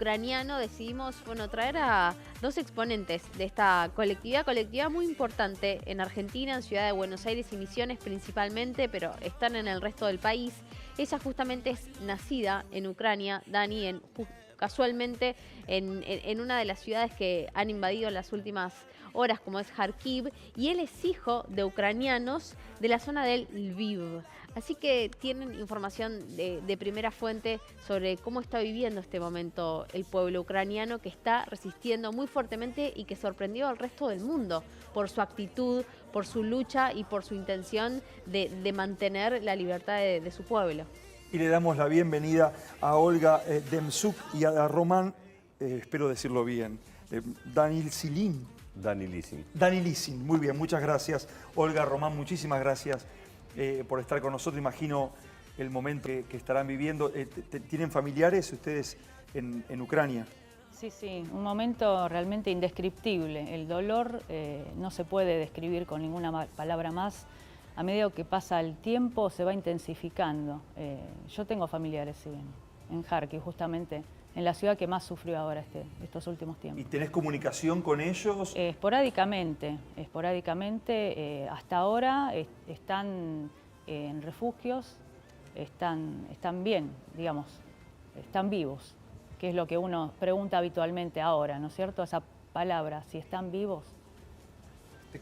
ucraniano decidimos, traer a dos exponentes de esta colectividad muy importante en Argentina, en Ciudad de Buenos Aires y Misiones principalmente, pero están en el resto del país. Ella justamente es nacida en Ucrania, Dani, casualmente en una de las ciudades que han invadido en las últimas horas, como es Kharkiv, y él es hijo de ucranianos de la zona del Lviv. Así que tienen información de primera fuente sobre cómo está viviendo este momento el pueblo ucraniano, que está resistiendo muy fuertemente y que sorprendió al resto del mundo por su actitud, por su lucha y por su intención de mantener la libertad de su pueblo. Y le damos la bienvenida a Olga Demchuk y a Román, espero decirlo bien, Danilísin. Danilísin, muy bien, muchas gracias. Olga, Román, muchísimas gracias por estar con nosotros. Imagino el momento que estarán viviendo. ¿Tienen familiares ustedes en Ucrania? Sí, sí, un momento realmente indescriptible. El dolor no se puede describir con ninguna palabra más. A medida que pasa el tiempo se va intensificando. Yo tengo familiares, sí, en Kharkiv, justamente, en la ciudad que más sufrió ahora estos últimos tiempos. ¿Y tenés comunicación con ellos? Esporádicamente. Hasta ahora están en refugios, están bien, digamos, están vivos, que es lo que uno pregunta habitualmente ahora, ¿no es cierto? Esa palabra, si están vivos.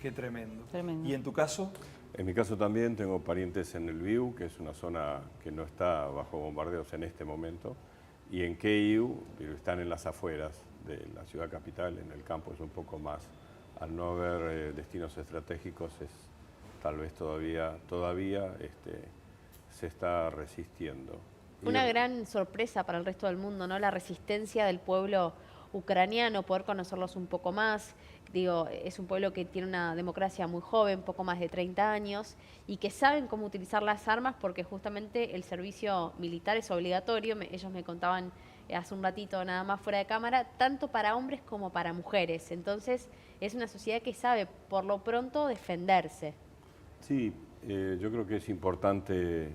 Qué tremendo. Tremendo. ¿Y en tu caso? En mi caso también tengo parientes en el Lviv, que es una zona que no está bajo bombardeos en este momento, y en Kyiv, están en las afueras de la ciudad capital, en el campo es un poco más. Al no haber destinos estratégicos, tal vez todavía se está resistiendo. Una gran sorpresa para el resto del mundo, ¿no? La resistencia del pueblo ucraniano, poder conocerlos un poco más. Digo, es un pueblo que tiene una democracia muy joven, poco más de 30 años, y que saben cómo utilizar las armas porque justamente el servicio militar es obligatorio. Ellos me contaban hace un ratito nada más fuera de cámara, tanto para hombres como para mujeres. Entonces es una sociedad que sabe por lo pronto defenderse. Sí, yo creo que es importante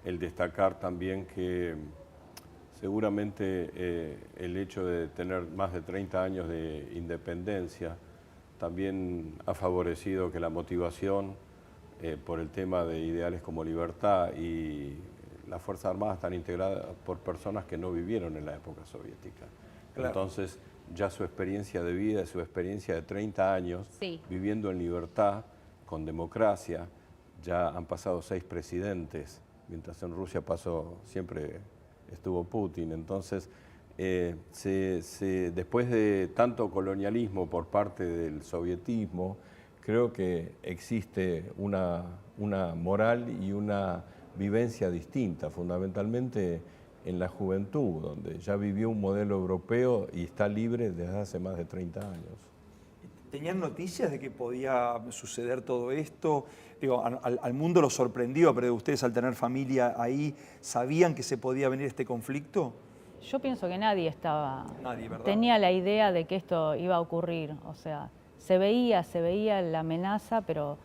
el destacar también que seguramente el hecho de tener más de 30 años de independencia también ha favorecido que la motivación por el tema de ideales como libertad y las Fuerzas Armadas están integradas por personas que no vivieron en la época soviética. Claro. Entonces ya su experiencia de vida, su experiencia de 30 años sí, viviendo en libertad, con democracia, ya han pasado 6 presidentes, mientras en Rusia siempre estuvo Putin. Entonces, después de tanto colonialismo por parte del sovietismo, creo que existe una moral y una vivencia distinta, fundamentalmente en la juventud, donde ya vivió un modelo europeo y está libre desde hace más de 30 años. ¿Tenían noticias de que podía suceder todo esto? Digo, al mundo lo sorprendió, pero ustedes al tener familia ahí, ¿sabían que se podía venir este conflicto? Yo pienso que nadie ¿verdad? Tenía la idea de que esto iba a ocurrir. O sea, se veía la amenaza, pero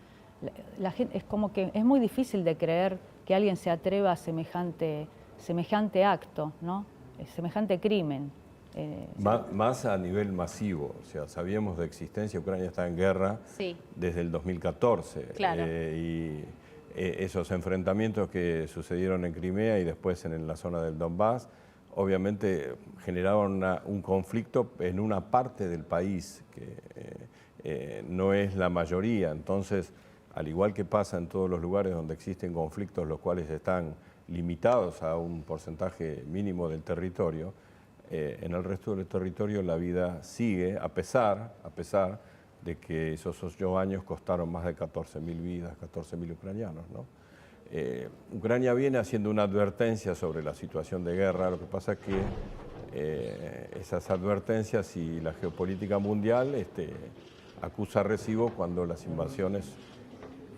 la gente, es como que es muy difícil de creer que alguien se atreva a semejante acto, ¿no? Semejante crimen. Más a nivel masivo, o sea, sabíamos de existencia, Ucrania está en guerra sí, desde el 2014. Claro. Esos enfrentamientos que sucedieron en Crimea y después en la zona del Donbass, obviamente generaron un conflicto en una parte del país que no es la mayoría. Entonces, al igual que pasa en todos los lugares donde existen conflictos, los cuales están limitados a un porcentaje mínimo del territorio, en el resto del territorio la vida sigue, a pesar de que esos 8 años costaron más de 14.000 vidas, 14.000 ucranianos, ¿no? Ucrania viene haciendo una advertencia sobre la situación de guerra, lo que pasa es que esas advertencias y la geopolítica mundial acusa recibo cuando las invasiones,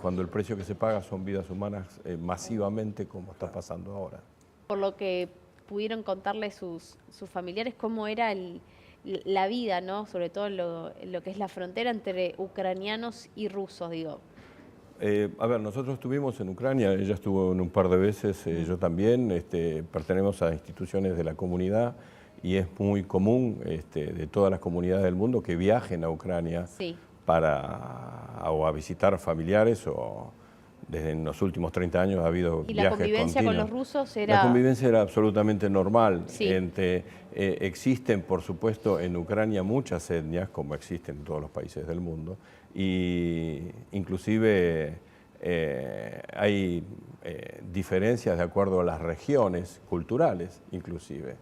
cuando el precio que se paga son vidas humanas masivamente, como está pasando ahora. Por lo que pudieron contarle sus familiares cómo era la vida, ¿no? Sobre todo lo que es la frontera entre ucranianos y rusos, digo. A ver, nosotros estuvimos en Ucrania, ella estuvo en un par de veces, yo también, pertenecemos a instituciones de la comunidad y es muy común de todas las comunidades del mundo que viajen a Ucrania o a visitar familiares o... Desde en los últimos 30 años ha habido viajes continuos. ¿Y la convivencia con los rusos era...? La convivencia era absolutamente normal. Sí. Existen, por supuesto, en Ucrania muchas etnias, como existen en todos los países del mundo, y inclusive hay diferencias de acuerdo a las regiones culturales, inclusive.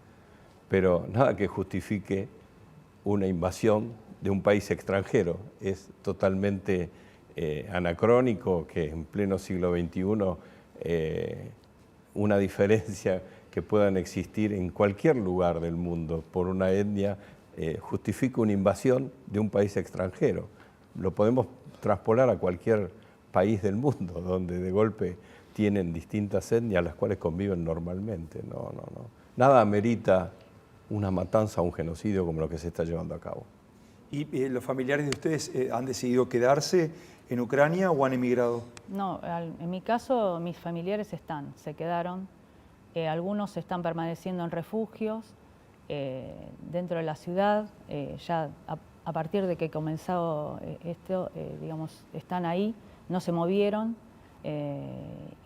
Pero nada que justifique una invasión de un país extranjero. Es totalmente... anacrónico que en pleno siglo XXI una diferencia que puedan existir en cualquier lugar del mundo por una etnia justifica una invasión de un país extranjero. Lo podemos traspolar a cualquier país del mundo donde de golpe tienen distintas etnias las cuales conviven normalmente. No. Nada amerita una matanza o un genocidio como lo que se está llevando a cabo. ¿Y los familiares de ustedes han decidido quedarse en Ucrania o han emigrado? No, en mi caso mis familiares se quedaron. Algunos están permaneciendo en refugios dentro de la ciudad. Ya a partir de que comenzó esto, digamos, están ahí, no se movieron.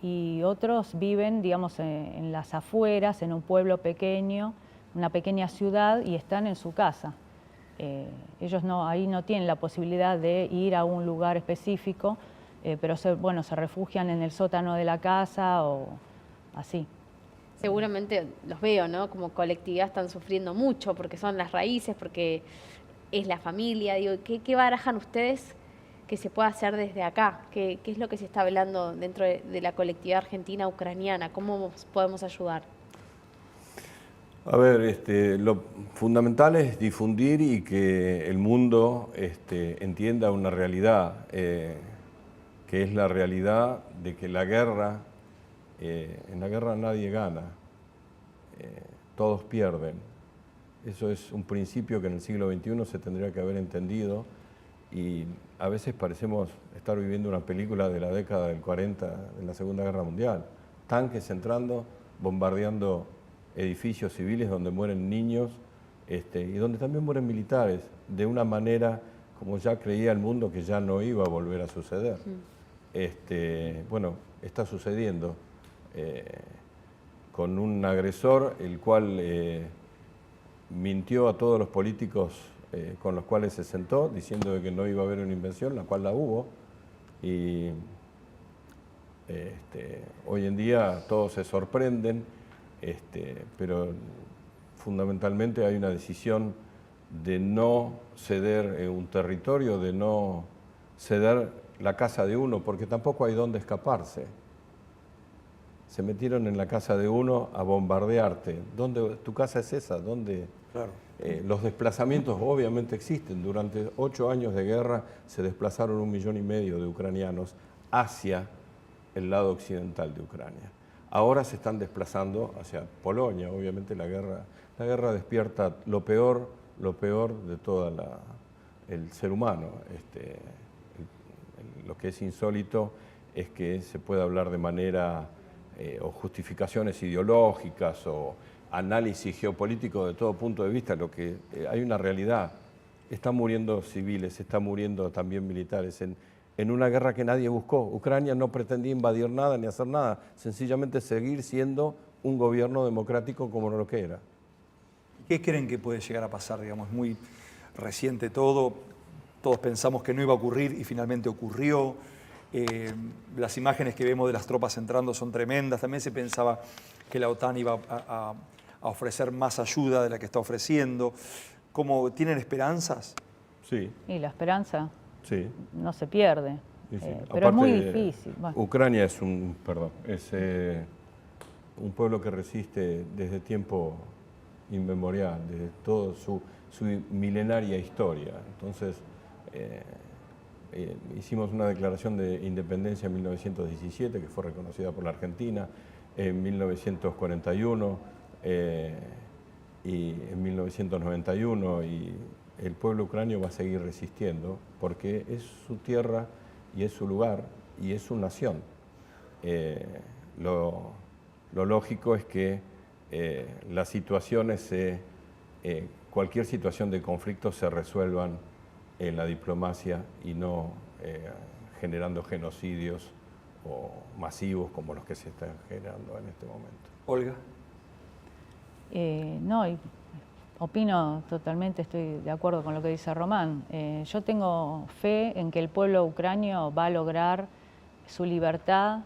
Y otros viven, digamos, en las afueras, en un pueblo pequeño, una pequeña ciudad, y están en su casa. Ellos ahí no tienen la posibilidad de ir a un lugar específico, pero se refugian en el sótano de la casa o así. Seguramente los veo, ¿no? Como colectividad están sufriendo mucho porque son las raíces, porque es la familia. Digo, ¿qué barajan ustedes que se pueda hacer desde acá? ¿Qué es lo que se está hablando dentro de la colectividad argentina ucraniana? ¿Cómo podemos ayudar? A ver, lo fundamental es difundir y que el mundo entienda una realidad, que es la realidad de que la guerra, en la guerra nadie gana, todos pierden. Eso es un principio que en el siglo XXI se tendría que haber entendido y a veces parecemos estar viviendo una película de la década del 40, de la Segunda Guerra Mundial. Tanques entrando, bombardeando edificios civiles donde mueren niños y donde también mueren militares, de una manera como ya creía el mundo que ya no iba a volver a suceder. Bueno, está sucediendo con un agresor el cual mintió a todos los políticos con los cuales se sentó, diciendo de que no iba a haber una invasión, la cual la hubo, y hoy en día todos se sorprenden, pero fundamentalmente hay una decisión de no ceder un territorio, de no ceder la casa de uno, porque tampoco hay dónde escaparse. Se metieron en la casa de uno a bombardearte. ¿Dónde, tu casa es esa? ¿Dónde? Claro. Los desplazamientos obviamente existen. Durante 8 años de guerra se desplazaron 1,5 millones de ucranianos hacia el lado occidental de Ucrania. Ahora se están desplazando hacia Polonia. Obviamente la guerra despierta lo peor de todo el ser humano. Lo que es insólito es que se pueda hablar de manera o justificaciones ideológicas o análisis geopolítico de todo punto de vista. Lo que hay una realidad. Están muriendo civiles, están muriendo también militares en una guerra que nadie buscó. Ucrania no pretendía invadir nada ni hacer nada, sencillamente seguir siendo un gobierno democrático como lo que era. ¿Qué creen que puede llegar a pasar? Digamos, muy reciente todo, todos pensamos que no iba a ocurrir y finalmente ocurrió. Las imágenes que vemos de las tropas entrando son tremendas. También se pensaba que la OTAN iba a ofrecer más ayuda de la que está ofreciendo. ¿Cómo, tienen esperanzas? Sí. Y la esperanza no se pierde, sí. Pero aparte, es muy difícil. Bueno. Ucrania es un pueblo que resiste desde tiempo inmemorial, desde toda su milenaria historia. Entonces, hicimos una declaración de independencia en 1917, que fue reconocida por la Argentina, en 1941 y en 1991, y el pueblo ucranio va a seguir resistiendo porque es su tierra y es su lugar y es su nación. Lo lógico es que las situaciones se cualquier situación de conflicto se resuelvan en la diplomacia y no generando genocidios o masivos como los que se están generando en este momento. Olga. No, opino totalmente, estoy de acuerdo con lo que dice Román. Yo tengo fe en que el pueblo ucranio va a lograr su libertad,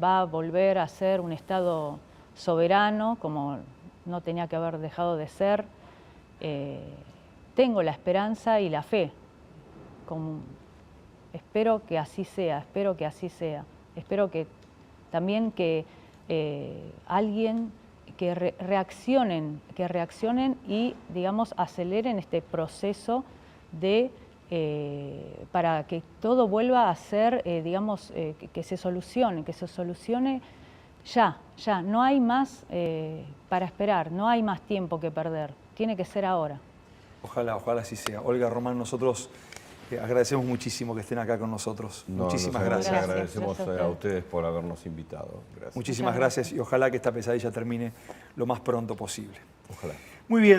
va a volver a ser un Estado soberano, como no tenía que haber dejado de ser. Tengo la esperanza y la fe. Espero que así sea, espero que así sea. Espero que también que alguien que reaccionen y, digamos, aceleren este proceso de para que todo vuelva a ser, digamos, que se solucione ya. No hay más para esperar, no hay más tiempo que perder, tiene que ser ahora. Ojalá así sea. Olga, Román, nosotros agradecemos muchísimo que estén acá con nosotros. Muchísimas gracias. Agradecemos a ustedes por habernos invitado. Gracias. Muchísimas gracias y ojalá que esta pesadilla termine lo más pronto posible. Ojalá. Muy bien.